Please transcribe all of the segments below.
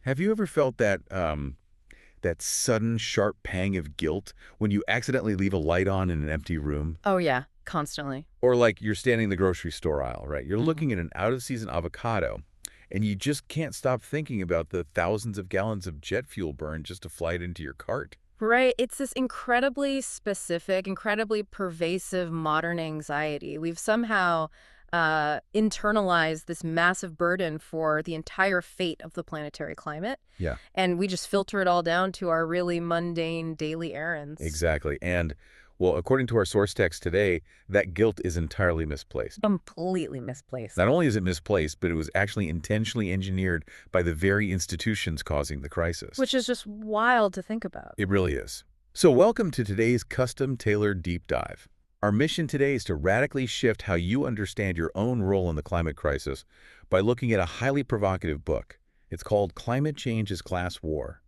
Have you ever felt that sudden, sharp pang of guilt when you accidentally leave a light on in an empty room? Oh, yeah, constantly. Or like you're standing in the grocery store aisle, right? You're Mhm. looking at an out-of-season avocado, and you just can't stop thinking about the thousands of gallons of jet fuel burned just to fly it into your cart. Right. It's this incredibly specific, incredibly pervasive modern anxiety. We've somehow internalized this massive burden for the entire fate of the planetary climate, Yeah, and we just filter it all down to our really mundane daily errands. exactly. And, well, according to our source text today, that guilt is entirely misplaced. Completely misplaced. Not only is it misplaced, but it was actually intentionally engineered by the very institutions causing the crisis. Which is just wild to think about. It really is. So welcome to today's custom-tailored deep dive. Our mission today is to radically shift how you understand your own role in the climate crisis by looking at a highly provocative book. It's called Climate Change is Class War: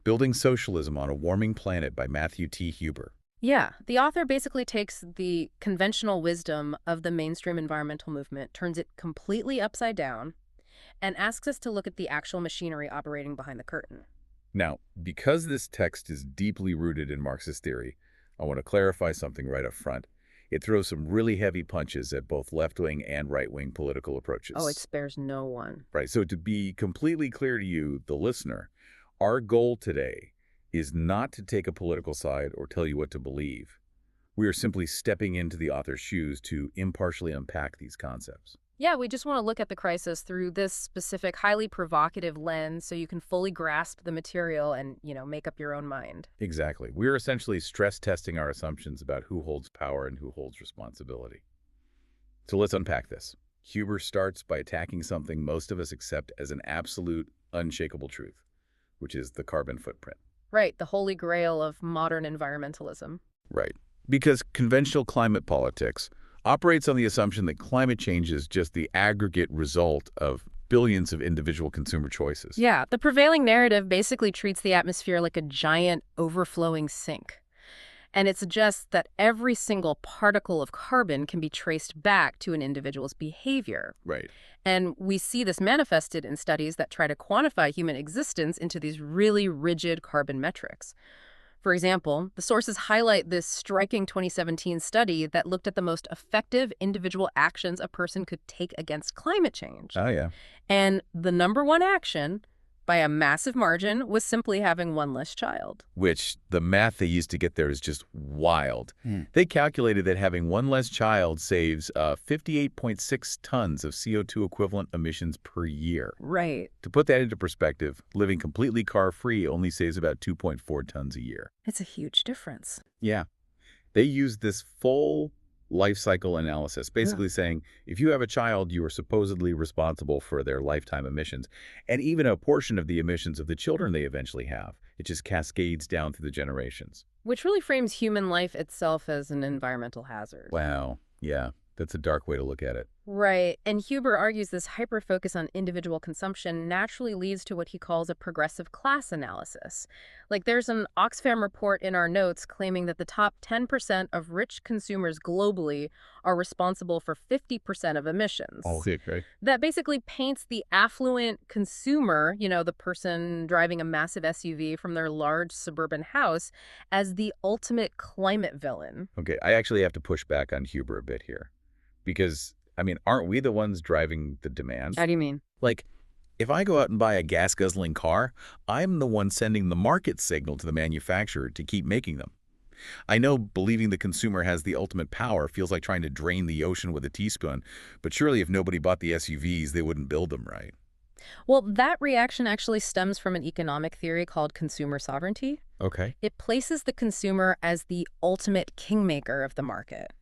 Building Socialism on a Warming Planet by Matthew T. Huber. Yeah, the author basically takes the conventional wisdom of the mainstream environmental movement, turns it completely upside down, and asks us to look at the actual machinery operating behind the curtain. Now, because this text is deeply rooted in Marxist theory, I want to clarify something right up front. It throws some really heavy punches at both left-wing and right-wing political Oh, it approaches. spares no one. Right. So to be completely clear to you, the listener, our goal today is not to take a political side or tell you what to believe. We are simply stepping into the author's shoes to impartially unpack these concepts. Yeah, we just want to look at the crisis through this specific, highly provocative lens so you can fully grasp the material and, make up your own mind. Exactly. We are essentially stress testing our assumptions about who holds power and who holds responsibility. So let's unpack this. Huber starts by attacking something most of us accept as an absolute, unshakable truth, which is the carbon footprint. Right, the holy grail of modern environmentalism. Right. Because conventional climate politics operates on the assumption that climate change is just the aggregate result of billions of individual consumer choices. Yeah, the prevailing narrative basically treats the atmosphere like a giant overflowing sink. And it suggests that every single particle of carbon can be traced back to an individual's behavior. Right. And we see this manifested in studies that try to quantify human existence into these really rigid carbon metrics. For example, the sources highlight this striking 2017 study that looked at the most effective individual actions a person could take against climate change. Oh, yeah. And the number one action, by a massive margin, was simply having one less child. Which the math they used to get there is just wild. They calculated that having one less child saves 58.6 tons of CO2 equivalent emissions per year. Right. To put that into perspective, living completely car-free only saves about 2.4 tons a year. It's a huge difference. Yeah. They used this full life cycle analysis, basically saying if you have a child, you are supposedly responsible for their lifetime emissions, and even a portion of the emissions of the children they eventually have. It just cascades down through the generations. Which really frames human life itself as an environmental hazard. Wow. Yeah, that's a dark way to look at it. Right. And Huber argues this hyper-focus on individual consumption naturally leads to what he calls a progressive class analysis. Like there's an Oxfam report in our notes claiming that the top 10% of rich consumers globally are responsible for 50% of emissions. Okay. That basically paints the affluent consumer, the person driving a massive SUV from their large suburban house, as the ultimate climate villain. Okay, I actually have to push back on Huber a bit here. Because, aren't we the ones driving the demand? How do you mean? Like, if I go out and buy a gas-guzzling car, I'm the one sending the market signal to the manufacturer to keep making them. I know believing the consumer has the ultimate power feels like trying to drain the ocean with a teaspoon, but surely if nobody bought the SUVs, they wouldn't build them, right? Well, that reaction actually stems from an economic theory called consumer sovereignty. Okay. It places the consumer as the ultimate kingmaker of the market.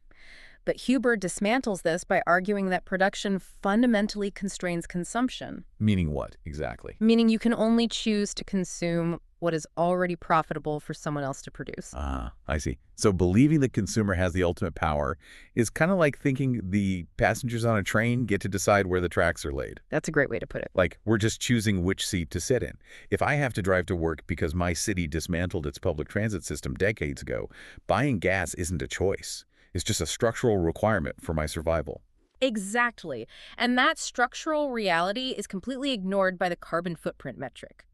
But Huber dismantles this by arguing that production fundamentally constrains consumption, Meaning what, exactly? meaning you can only choose to consume what is already profitable for someone else to produce. Ah, I see. So believing the consumer has the ultimate power is kind of like thinking the passengers on a train get to decide where the tracks are laid. That's a great way to put it. Like, we're just choosing which seat to sit in. If I have to drive to work because my city dismantled its public transit system decades ago, buying gas isn't a choice. It's just a structural requirement for my survival. Exactly. And that structural reality is completely ignored by the carbon footprint metric.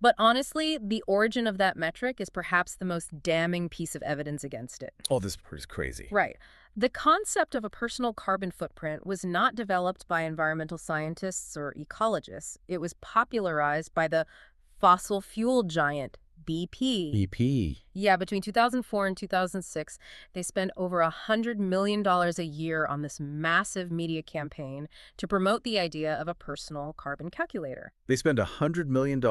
But honestly, the origin of that metric is perhaps the most damning piece of evidence against it. Oh, this part is crazy. Right. The concept of a personal carbon footprint was not developed by environmental scientists or ecologists. It was popularized by the fossil fuel giant BP. BP. Yeah, between 2004 and 2006, they spent over $100 million a year on this massive media campaign to promote the idea of a personal carbon calculator. They spend $100 million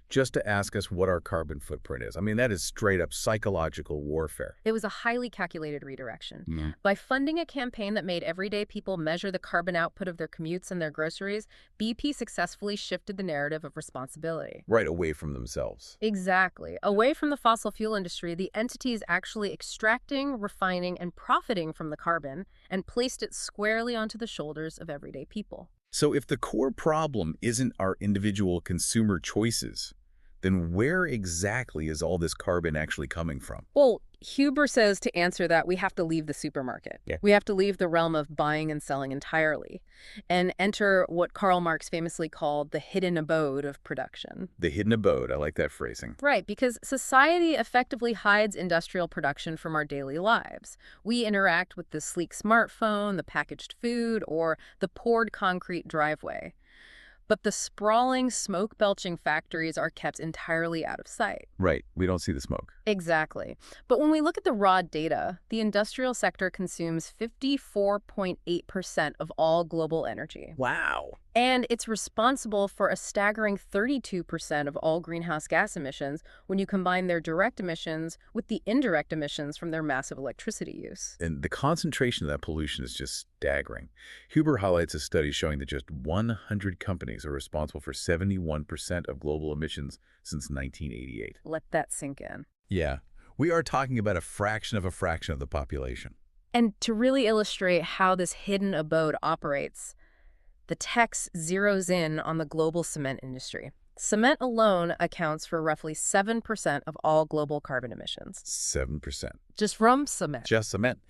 just to ask us what our carbon footprint is. I mean, that is straight up psychological warfare. It was a highly calculated redirection. Mm. By funding a campaign that made everyday people measure the carbon output of their commutes and their groceries, BP successfully shifted the narrative of responsibility. Right away from themselves. Exactly. Away from the fossil fuel industry, the entities actually extracting, refining, and profiting from the carbon and placed it squarely onto the shoulders of everyday people. So if the core problem isn't our individual consumer choices, then where exactly is all this carbon actually coming from? Well, Huber says to answer that, we have to leave the supermarket. Yeah. We have to leave the realm of buying and selling entirely and enter what Karl Marx famously called the hidden abode of production. The hidden abode. I like that phrasing. Right, because society effectively hides industrial production from our daily lives. We interact with the sleek smartphone, the packaged food, or the poured concrete driveway. But the sprawling, smoke-belching factories are kept entirely out of sight. Right. We don't see the smoke. Exactly. But when we look at the raw data, the industrial sector consumes 54.8% of all global energy. Wow. And it's responsible for a staggering 32% of all greenhouse gas emissions when you combine their direct emissions with the indirect emissions from their massive electricity use. And the concentration of that pollution is just staggering. Huber highlights a study showing that just 100 companies are responsible for 71% of global emissions since 1988. Let that sink in. Yeah, we are talking about a fraction of the population. And to really illustrate how this hidden abode operates, the text zeroes in on the global cement industry. Cement alone accounts for roughly 7% of all global carbon emissions. 7%. Just from cement. Just cement.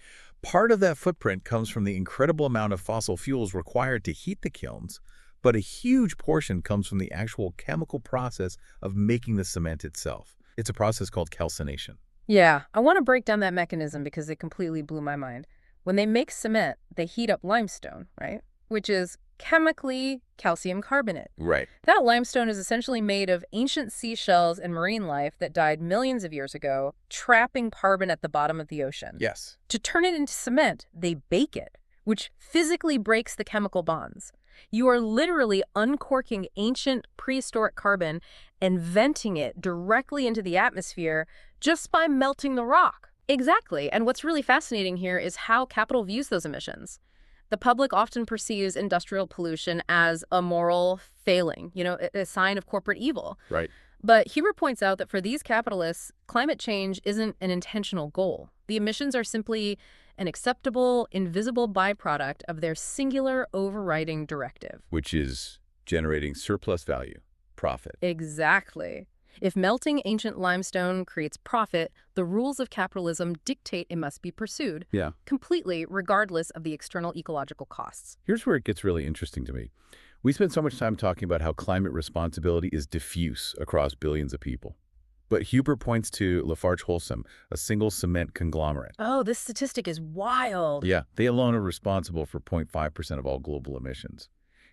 Part of that footprint comes from the incredible amount of fossil fuels required to heat the kilns, but a huge portion comes from the actual chemical process of making the cement itself. It's a process called calcination. Yeah, I want to break down that mechanism because it completely blew my mind. When they make cement, they heat up limestone, right? Which is chemically calcium carbonate. Right. That limestone is essentially made of ancient seashells and marine life that died millions of years ago, trapping carbon at the bottom of the ocean. Yes. To turn it into cement, they bake it, which physically breaks the chemical bonds. You are literally uncorking ancient prehistoric carbon and venting it directly into the atmosphere just by melting the rock. Exactly. And what's really fascinating here is how capital views those emissions. The public often perceives industrial pollution as a moral failing, a sign of corporate evil. Right. But Huber points out that for these capitalists, climate change isn't an intentional goal. The emissions are simply an acceptable, invisible byproduct of their singular overriding directive. Which is generating surplus value, profit. Exactly. If melting ancient limestone creates profit, the rules of capitalism dictate it must be pursued. Yeah. Completely, regardless of the external ecological costs. Here's where it gets really interesting to me. We spend so much time talking about how climate responsibility is diffuse across billions of people. But Huber points to Lafarge-Holcim, a single cement conglomerate. Oh, this statistic is wild. Yeah, they alone are responsible for 0.5% of all global emissions.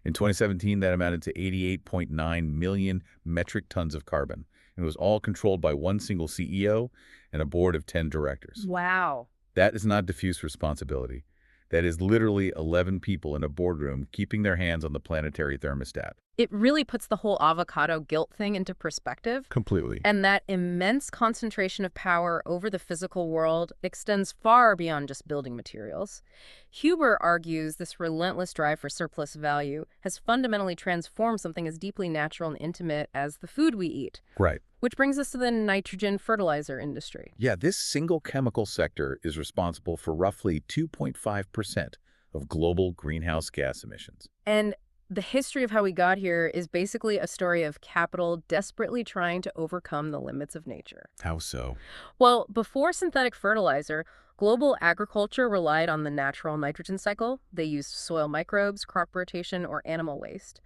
In 2017, that amounted to 88.9 million metric tons of carbon, and it was all controlled by one single CEO and a board of 10 directors. Wow. That is not diffuse responsibility. That is literally 11 people in a boardroom keeping their hands on the planetary thermostat. It really puts the whole avocado guilt thing into perspective. Completely. And that immense concentration of power over the physical world extends far beyond just building materials. Huber argues this relentless drive for surplus value has fundamentally transformed something as deeply natural and intimate as the food we eat. Right. Which brings us to the nitrogen fertilizer industry. Yeah, this single chemical sector is responsible for roughly 2.5% of global greenhouse gas emissions. And the history of how we got here is basically a story of capital desperately trying to overcome the limits of nature. How so? Well, before synthetic fertilizer, global agriculture relied on the natural nitrogen cycle. They used soil microbes, crop rotation, or animal waste.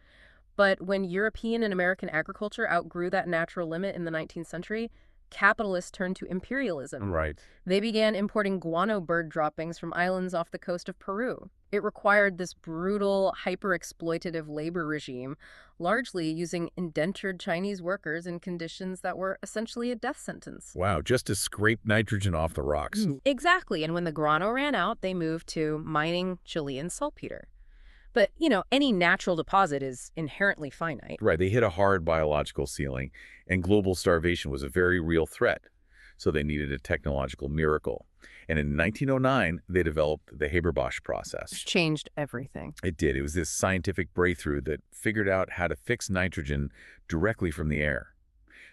But when European and American agriculture outgrew that natural limit in the 19th century, capitalists turned to imperialism. Right. They began importing guano bird droppings from islands off the coast of Peru. It required this brutal, hyper-exploitative labor regime, largely using indentured Chinese workers in conditions that were essentially a death sentence. Wow, just to scrape nitrogen off the rocks. Exactly, and when the guano ran out, they moved to mining Chilean saltpeter. But, any natural deposit is inherently finite. Right, they hit a hard biological ceiling, and global starvation was a very real threat. So they needed a technological miracle. And in 1909, they developed the Haber-Bosch process. It's changed everything. It did. It was this scientific breakthrough that figured out how to fix nitrogen directly from the air.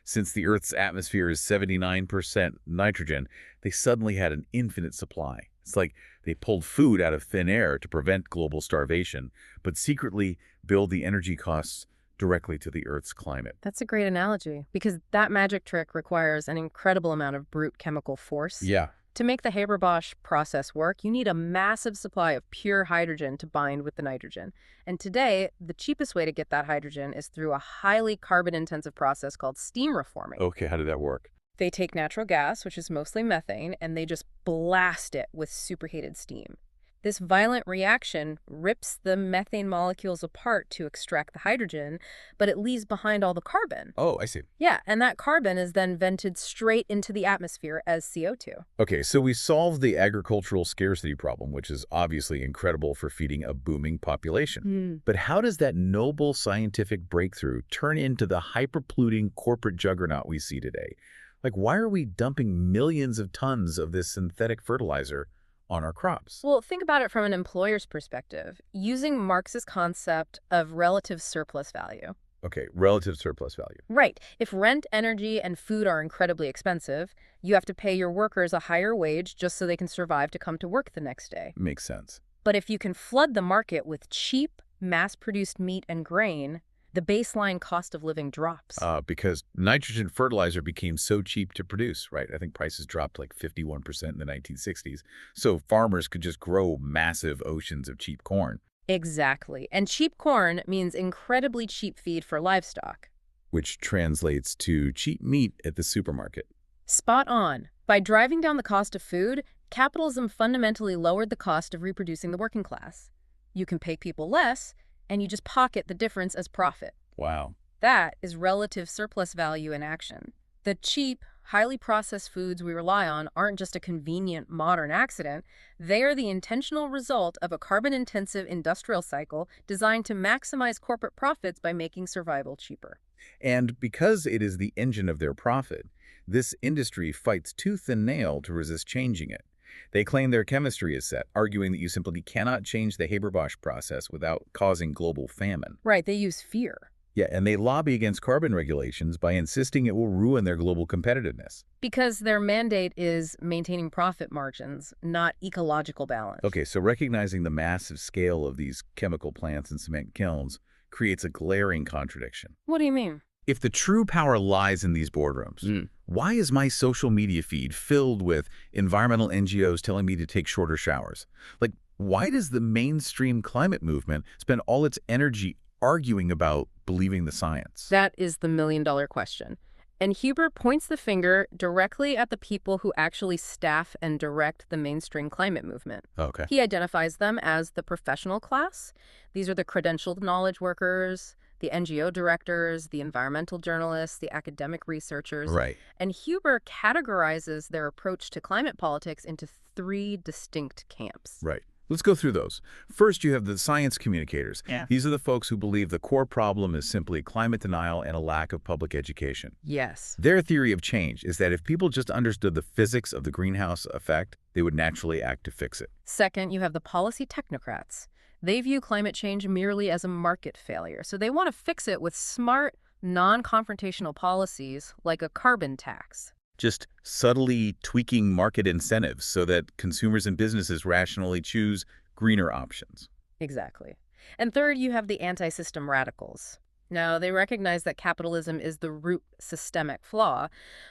Since the Earth's atmosphere is 79% nitrogen, they suddenly had an infinite supply. It's like they pulled food out of thin air to prevent global starvation, but secretly billed the energy costs directly to the Earth's climate. That's a great analogy, because that magic trick requires an incredible amount of brute chemical force. Yeah. To make the Haber-Bosch process work, you need a massive supply of pure hydrogen to bind with the nitrogen. And today, the cheapest way to get that hydrogen is through a highly carbon-intensive process called steam reforming. Okay, how did that work? They take natural gas, which is mostly methane, and they just blast it with superheated steam. This violent reaction rips the methane molecules apart to extract the hydrogen, but it leaves behind all the carbon. Oh, I see. Yeah, and that carbon is then vented straight into the atmosphere as CO2. Okay, so we solved the agricultural scarcity problem, which is obviously incredible for feeding a booming population. But how does that noble scientific breakthrough turn into the hyperpolluting corporate juggernaut we see today? Like, why are we dumping millions of tons of this synthetic fertilizer on our crops? Well, think about it from an employer's perspective, using Marx's concept of relative surplus value. Okay, relative surplus value. Right. If rent, energy, and food are incredibly expensive, you have to pay your workers a higher wage just so they can survive to come to work the next day. Makes sense. But if you can flood the market with cheap, mass-produced meat and grain, the baseline cost of living drops. Because nitrogen fertilizer became so cheap to produce, right? I think prices dropped like 51% in the 1960s. So farmers could just grow massive oceans of cheap corn. Exactly. And cheap corn means incredibly cheap feed for livestock. Which translates to cheap meat at the supermarket. Spot on. By driving down the cost of food, capitalism fundamentally lowered the cost of reproducing the working class. You can pay people less, and you just pocket the difference as profit. Wow. That is relative surplus value in action. The cheap, highly processed foods we rely on aren't just a convenient modern accident. They are the intentional result of a carbon-intensive industrial cycle designed to maximize corporate profits by making survival cheaper. And because it is the engine of their profit, this industry fights tooth and nail to resist changing it. They claim their chemistry is set, arguing that you simply cannot change the Haber-Bosch process without causing global famine. Right, they use fear. Yeah, and they lobby against carbon regulations by insisting it will ruin their global competitiveness. Because their mandate is maintaining profit margins, not ecological balance. Okay, so recognizing the massive scale of these chemical plants and cement kilns creates a glaring contradiction. What do you mean? If the true power lies in these boardrooms, why is my social media feed filled with environmental NGOs telling me to take shorter showers? Like, why does the mainstream climate movement spend all its energy arguing about believing the science? That is the million-dollar question. And Huber points the finger directly at the people who actually staff and direct the mainstream climate movement. Okay. He identifies them as the professional class. These are the credentialed knowledge workers, the NGO directors, the environmental journalists, the academic researchers. Right. And Huber categorizes their approach to climate politics into 3 distinct camps. Right. Let's go through those. First, you have the science communicators. Yeah. These are the folks who believe the core problem is simply climate denial and a lack of public education. Yes. Their theory of change is that if people just understood the physics of the greenhouse effect, they would naturally act to fix it. Second, you have the policy technocrats. They view climate change merely as a market failure, so they want to fix it with smart, non-confrontational policies like a carbon tax. Just subtly tweaking market incentives so that consumers and businesses rationally choose greener options. Exactly. And third, you have the anti-system radicals. Now, they recognize that capitalism is the root systemic flaw,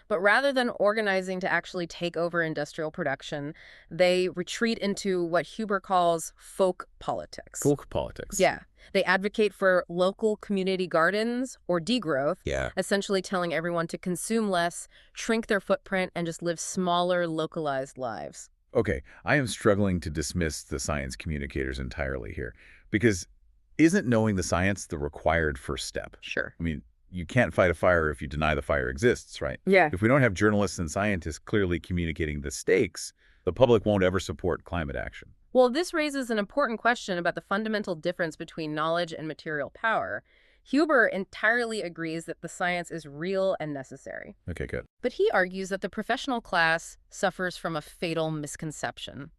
but rather than organizing to actually take over industrial production, they retreat into what Huber calls folk politics. Folk politics. Yeah. They advocate for local community gardens or degrowth, Yeah. essentially telling everyone to consume less, shrink their footprint, and just live smaller, localized lives. Okay, I am struggling to dismiss the science communicators entirely here, because isn't knowing the science the required first step? Sure. I mean, you can't fight a fire if you deny the fire exists, right? Yeah. If we don't have journalists and scientists clearly communicating the stakes, the public won't ever support climate action. Well, this raises an important question about the fundamental difference between knowledge and material power. Huber entirely agrees that the science is real and necessary. Okay, good. But he argues that the professional class suffers from a fatal misconception.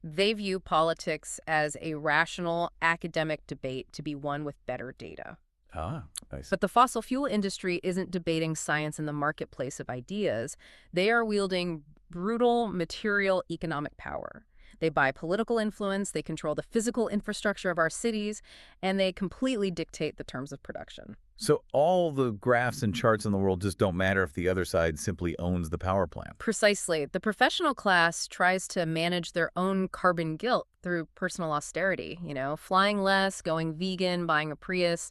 They view politics as a rational academic debate to be won with better data. Ah, nice. But the fossil fuel industry isn't debating science in the marketplace of ideas. They are wielding brutal material economic power. They buy political influence, they control the physical infrastructure of our cities, and they completely dictate the terms of production. So all the graphs and charts in the world just don't matter if the other side simply owns the power plant. Precisely. The professional class tries to manage their own carbon guilt through personal austerity, flying less, going vegan, buying a Prius.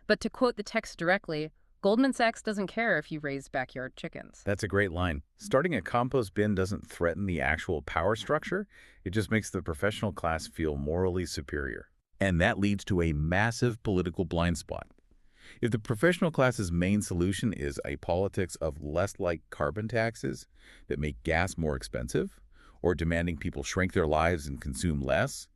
But to quote the text directly, Goldman Sachs doesn't care if you raise backyard chickens. That's a great line. Starting a compost bin doesn't threaten the actual power structure. It just makes the professional class feel morally superior. And that leads to a massive political blind spot. If the professional class's main solution is a politics of less like carbon taxes that make gas more expensive, or demanding people shrink their lives and consume less,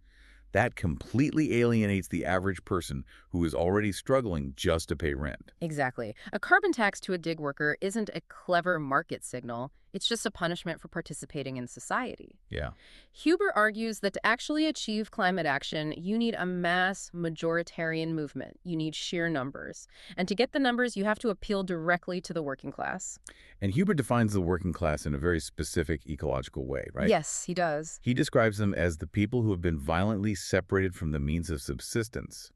that completely alienates the average person who is already struggling just to pay rent. Exactly. A carbon tax to a dig worker isn't a clever market signal. It's just a punishment for participating in society. Yeah. Huber argues that to actually achieve climate action, you need a mass majoritarian movement. You need sheer numbers. And to get the numbers, you have to appeal directly to the working class. And Huber defines the working class in a very specific ecological way, right? Yes, he does. He describes them as the people who have been violently separated from the means of subsistence.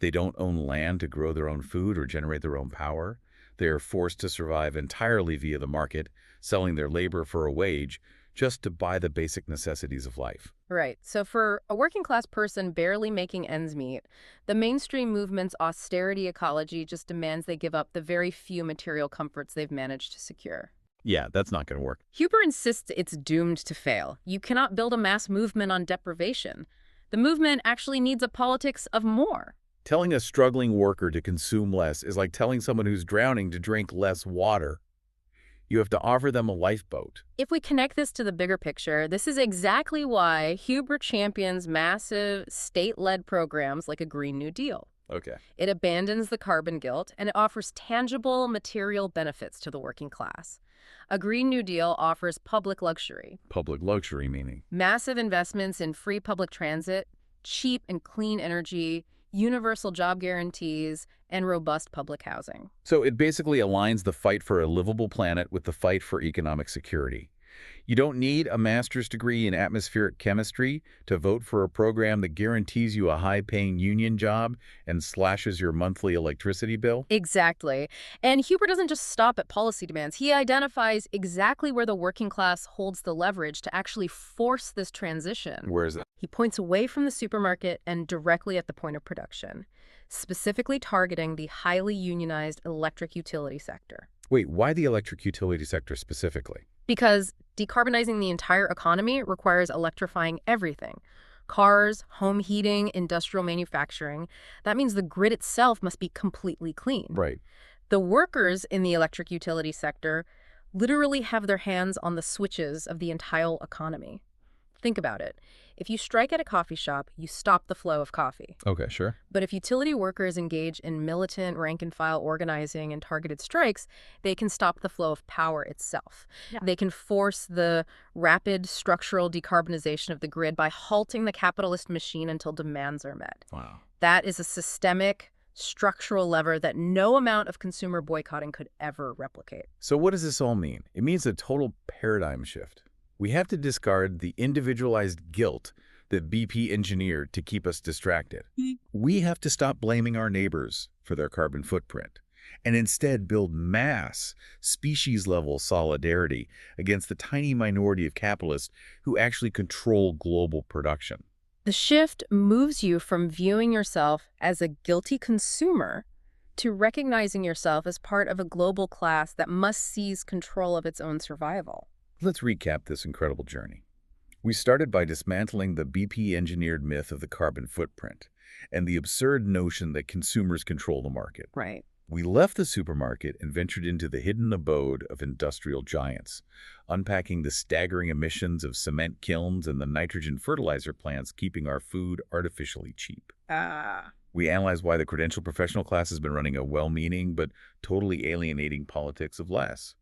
They don't own land to grow their own food or generate their own power. They are forced to survive entirely via the market, selling their labor for a wage just to buy the basic necessities of life. Right. So for a working class person barely making ends meet, the mainstream movement's austerity ecology just demands they give up the very few material comforts they've managed to secure. Yeah, that's not going to work. Huber insists it's doomed to fail. You cannot build a mass movement on deprivation. The movement actually needs a politics of more. Telling a struggling worker to consume less is like telling someone who's drowning to drink less water. You have to offer them a lifeboat. If we connect this to the bigger picture, this is exactly why Huber champions massive state-led programs like a Green New Deal. Okay. It abandons the carbon guilt, and it offers tangible material benefits to the working class. A Green New Deal offers public luxury. Public luxury meaning? Massive investments in free public transit, cheap and clean energy, universal job guarantees, and robust public housing. So it basically aligns the fight for a livable planet with the fight for economic security. You don't need a master's degree in atmospheric chemistry to vote for a program that guarantees you a high-paying union job and slashes your monthly electricity bill. Exactly. And Huber doesn't just stop at policy demands. He identifies exactly where the working class holds the leverage to actually force this transition. Where is that? He points away from the supermarket and directly at the point of production, specifically targeting the highly unionized electric utility sector. Wait, why the electric utility sector specifically? Because decarbonizing the entire economy requires electrifying everything. Cars, home heating, industrial manufacturing. That means the grid itself must be completely clean. Right. The workers in the electric utility sector literally have their hands on the switches of the entire economy. Think about it. If you strike at a coffee shop, you stop the flow of coffee. Okay, sure. But if utility workers engage in militant rank-and-file organizing and targeted strikes, they can stop the flow of power itself. Yeah. They can force the rapid structural decarbonization of the grid by halting the capitalist machine until demands are met. Wow. That is a systemic, structural lever that no amount of consumer boycotting could ever replicate. So what does this all mean? It means a total paradigm shift. We have to discard the individualized guilt that BP engineered to keep us distracted. We have to stop blaming our neighbors for their carbon footprint and instead build mass, species-level solidarity against the tiny minority of capitalists who actually control global production. The shift moves you from viewing yourself as a guilty consumer to recognizing yourself as part of a global class that must seize control of its own survival. Let's recap this incredible journey. We started by dismantling the BP-engineered myth of the carbon footprint and the absurd notion that consumers control the market. Right. We left the supermarket and ventured into the hidden abode of industrial giants, unpacking the staggering emissions of cement kilns and the nitrogen fertilizer plants keeping our food artificially cheap. We analyzed why the credentialed professional class has been running a well-meaning but totally alienating politics of less.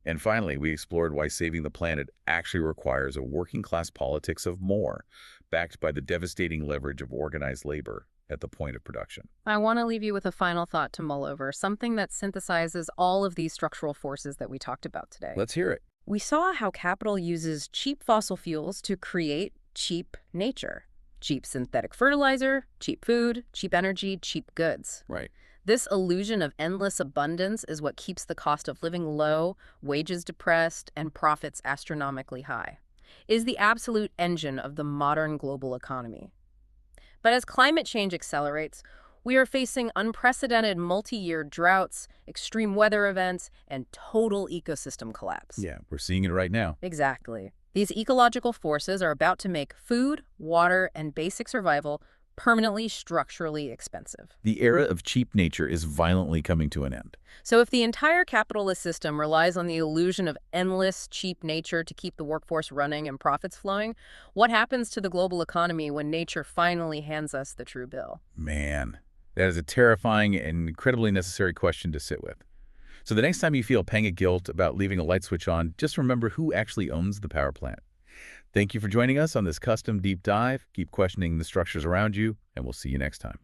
And finally, we explored why saving the planet actually requires a working-class politics of more, backed by the devastating leverage of organized labor at the point of production. I want to leave you with a final thought to mull over, something that synthesizes all of these structural forces that we talked about today. Let's hear it. We saw how capital uses cheap fossil fuels to create cheap nature. Cheap synthetic fertilizer, cheap food, cheap energy, cheap goods. Right. This illusion of endless abundance is what keeps the cost of living low, wages depressed, and profits astronomically high. It is the absolute engine of the modern global economy. But as climate change accelerates, we are facing unprecedented multi-year droughts, extreme weather events, and total ecosystem collapse. Yeah, we're seeing it right now. Exactly. These ecological forces are about to make food, water, and basic survival permanently structurally expensive. The era of cheap nature is violently coming to an end. So if the entire capitalist system relies on the illusion of endless cheap nature to keep the workforce running and profits flowing, what happens to the global economy when nature finally hands us the true bill? Man, that is a terrifying and incredibly necessary question to sit with. So the next time you feel a pang of guilt about leaving a light switch on, just remember who actually owns the power plant. Thank you for joining us on this custom deep dive. Keep questioning the structures around you, and we'll see you next time.